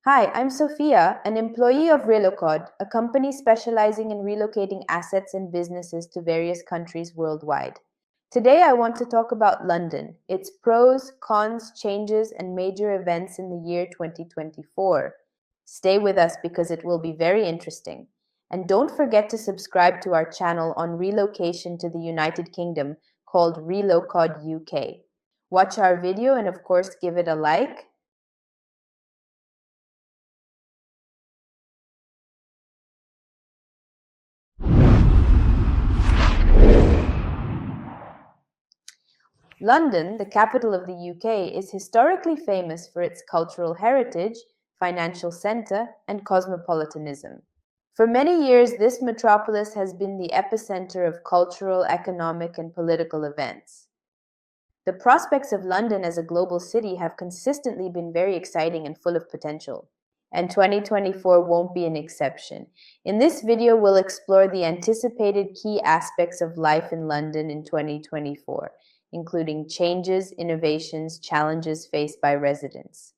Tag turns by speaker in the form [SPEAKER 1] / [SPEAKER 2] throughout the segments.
[SPEAKER 1] Hi, I'm Sophia, an employee of Relocode, a company specializing in relocating assets and businesses to various countries worldwide. Today, I want to talk about London, its pros, cons, changes, and major events in the year 2024. Stay with us because it will be very interesting. And don't forget to subscribe to our channel on relocation to the United Kingdom called Relocode UK. Watch our video and, of course, give it a like. London, the capital of the UK, is historically famous for its cultural heritage, financial centre, and cosmopolitanism. For many years, this metropolis has been the epicenter of cultural, economic, and political events. The prospects of London as a global city have consistently been very exciting and full of potential. And 2024 won't be an exception. In this video, we'll explore the anticipated key aspects of life in London in 2024, including changes, innovations, challenges faced by residents.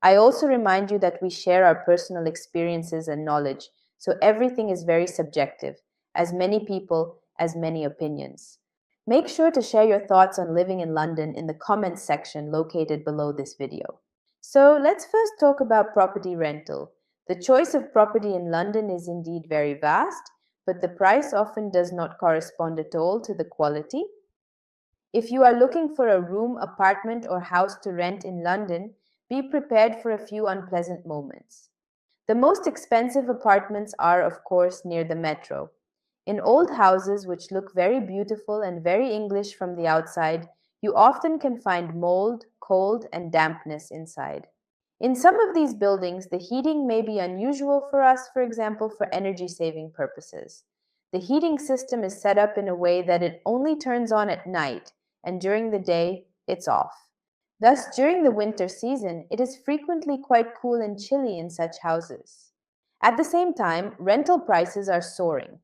[SPEAKER 1] I also remind you that we share our personal experiences and knowledge, so everything is very subjective, as many people, as many opinions. Make sure to share your thoughts on living in London in the comments section located below this video. So let's first talk about property rental. The choice of property in London is indeed very vast, but the price often does not correspond at all to the quality. If you are looking for a room, apartment, or house to rent in London, be prepared for a few unpleasant moments. The most expensive apartments are, of course, near the metro. In old houses, which look very beautiful and very English from the outside, you often can find mold, cold, and dampness inside. In some of these buildings, the heating may be unusual for us, for example, for energy-saving purposes. The heating system is set up in a way that it only turns on at night, and during the day, it's off. Thus, during the winter season, it is frequently quite cool and chilly in such houses. At the same time, rental prices are soaring.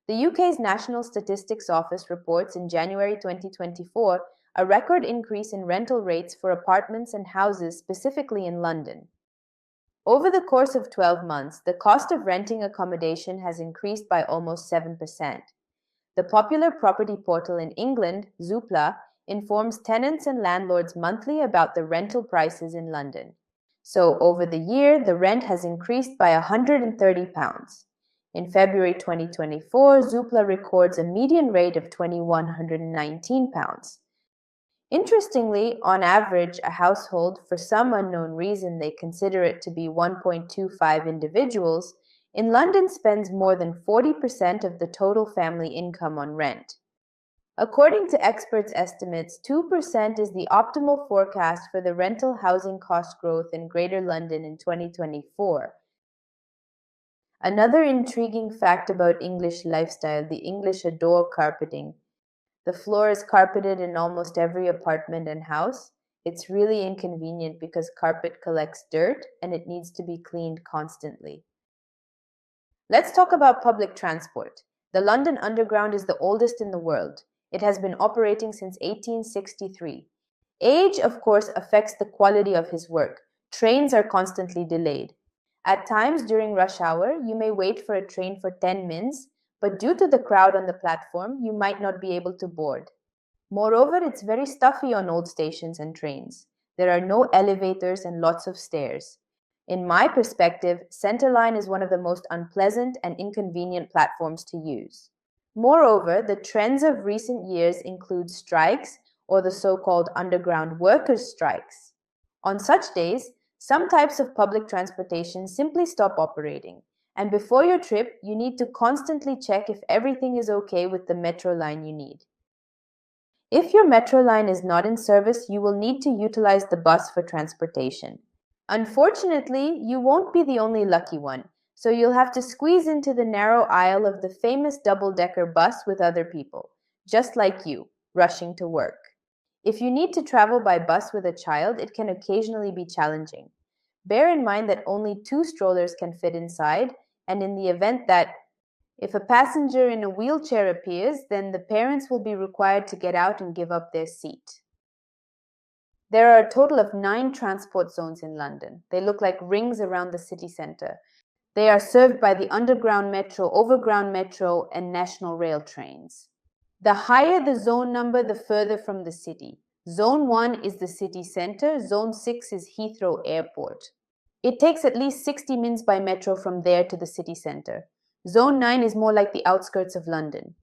[SPEAKER 1] The UK's National Statistics Office reports in January 2024 a record increase in rental rates for apartments and houses, specifically in London. Over the course of 12 months, the cost of renting accommodation has increased by almost 7%. The popular property portal in England, Zoopla, informs tenants and landlords monthly about the rental prices in London. So, over the year, the rent has increased by £130. In February 2024, Zoopla records a median rate of £2,119. Interestingly, on average, a household, for some unknown reason they consider it to be 1.25 individuals, in London spends more than 40% of the total family income on rent. According to experts' estimates, 2% is the optimal forecast for the rental housing cost growth in Greater London in 2024. Another intriguing fact about English lifestyle: the English adore carpeting. The floor is carpeted in almost every apartment and house. It's really inconvenient because carpet collects dirt and it needs to be cleaned constantly. Let's talk about public transport. The London Underground is the oldest in the world. It has been operating since 1863. Age, of course, affects the quality of his work. Trains are constantly delayed. At times during rush hour, you may wait for a train for 10 minutes, but due to the crowd on the platform, you might not be able to board. Moreover, it's very stuffy on old stations and trains. There are no elevators and lots of stairs. In my perspective, Centerline is one of the most unpleasant and inconvenient platforms to use. Moreover, the trends of recent years include strikes, or the so-called underground workers' strikes. On such days, some types of public transportation simply stop operating, and before your trip, you need to constantly check if everything is okay with the metro line you need. If your metro line is not in service, you will need to utilize the bus for transportation. Unfortunately, you won't be the only lucky one, so you'll have to squeeze into the narrow aisle of the famous double-decker bus with other people, just like you, rushing to work. If you need to travel by bus with a child, it can occasionally be challenging. Bear in mind that only 2 strollers can fit inside, and in the event that if a passenger in a wheelchair appears, then the parents will be required to get out and give up their seat. There are a total of 9 transport zones in London. They look like rings around the city centre. They are served by the underground metro, overground metro, and national rail trains. The higher the zone number, the further from the city. Zone 1 is the city centre, Zone 6 is Heathrow Airport. It takes at least 60 minutes by metro from there to the city centre. Zone 9 is more like the outskirts of London.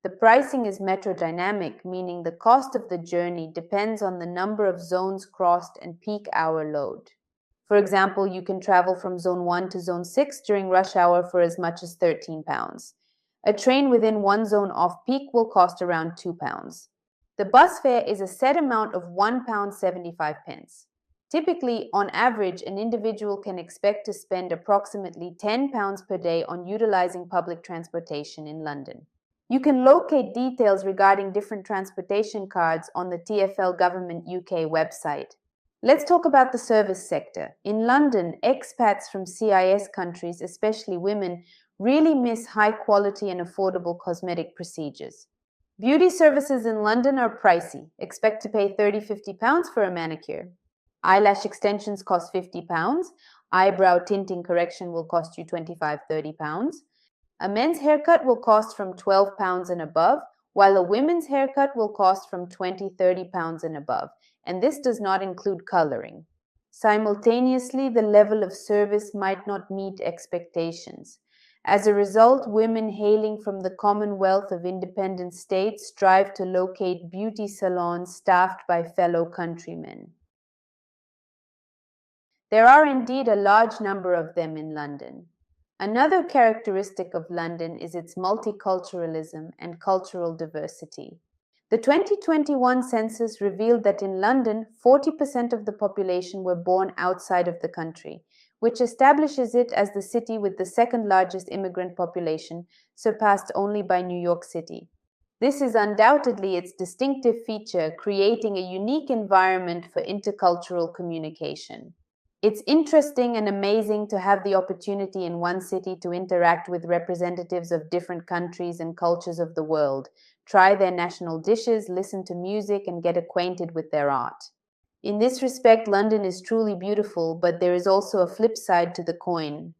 [SPEAKER 1] The pricing is metrodynamic, meaning the cost of the journey depends on the number of zones crossed and peak hour load. For example, you can travel from Zone 1 to Zone 6 during rush hour for as much as £13. A train within one zone off-peak will cost around £2. The bus fare is a set amount of £1.75. Typically, on average, an individual can expect to spend approximately £10 per day on utilizing public transportation in London. You can locate details regarding different transportation cards on the TfL Government UK website. Let's talk about the service sector. In London, expats from CIS countries, especially women, really miss high quality and affordable cosmetic procedures. Beauty services in London are pricey. Expect to pay £30–50 for a manicure. Eyelash extensions cost £50. Eyebrow tinting correction will cost you £25–30. A men's haircut will cost from £12 and above, while a women's haircut will cost from £20–30 and above, and this does not include coloring. Simultaneously, the level of service might not meet expectations. As a result, women hailing from the Commonwealth of Independent States strive to locate beauty salons staffed by fellow countrymen. There are indeed a large number of them in London. Another characteristic of London is its multiculturalism and cultural diversity. The 2021 census revealed that in London, 40% of the population were born outside of the country, which establishes it as the city with the second largest immigrant population, surpassed only by New York City. This is undoubtedly its distinctive feature, creating a unique environment for intercultural communication. It's interesting and amazing to have the opportunity in one city to interact with representatives of different countries and cultures of the world, try their national dishes, listen to music, and get acquainted with their art. In this respect, London is truly beautiful, but there is also a flip side to the coin.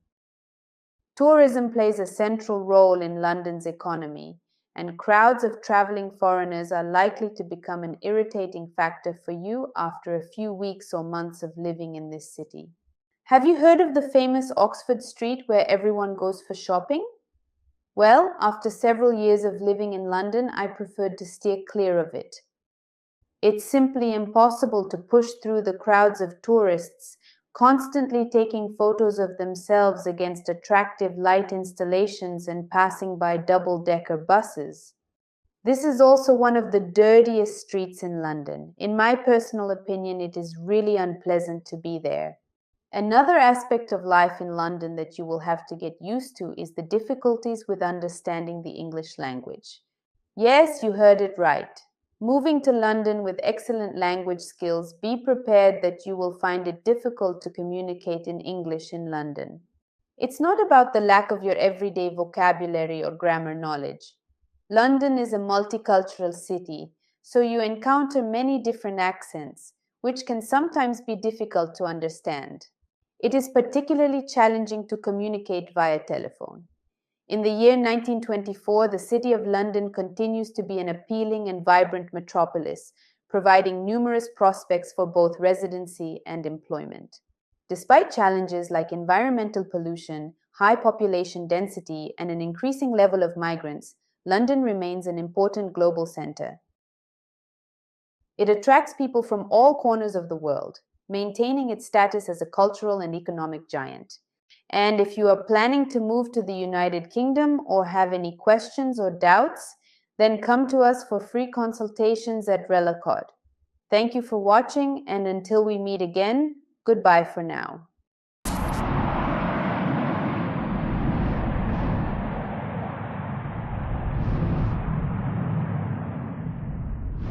[SPEAKER 1] Tourism plays a central role in London's economy, and crowds of traveling foreigners are likely to become an irritating factor for you after a few weeks or months of living in this city. Have you heard of the famous Oxford Street where everyone goes for shopping? Well, after several years of living in London, I preferred to steer clear of it. It's simply impossible to push through the crowds of tourists, constantly taking photos of themselves against attractive light installations and passing by double-decker buses. This is also one of the dirtiest streets in London. In my personal opinion, it is really unpleasant to be there. Another aspect of life in London that you will have to get used to is the difficulties with understanding the English language. Yes, you heard it right. Moving to London with excellent language skills, be prepared that you will find it difficult to communicate in English in London. It's not about the lack of your everyday vocabulary or grammar knowledge. London is a multicultural city, so you encounter many different accents, which can sometimes be difficult to understand. It is particularly challenging to communicate via telephone. In the year 1924, the City of London continues to be an appealing and vibrant metropolis, providing numerous prospects for both residency and employment. Despite challenges like environmental pollution, high population density, and an increasing level of migrants, London remains an important global center. It attracts people from all corners of the world, maintaining its status as a cultural and economic giant. And if you are planning to move to the United Kingdom or have any questions or doubts, then come to us for free consultations at WelcomeTech. Thank you for watching, and until we meet again, goodbye for now.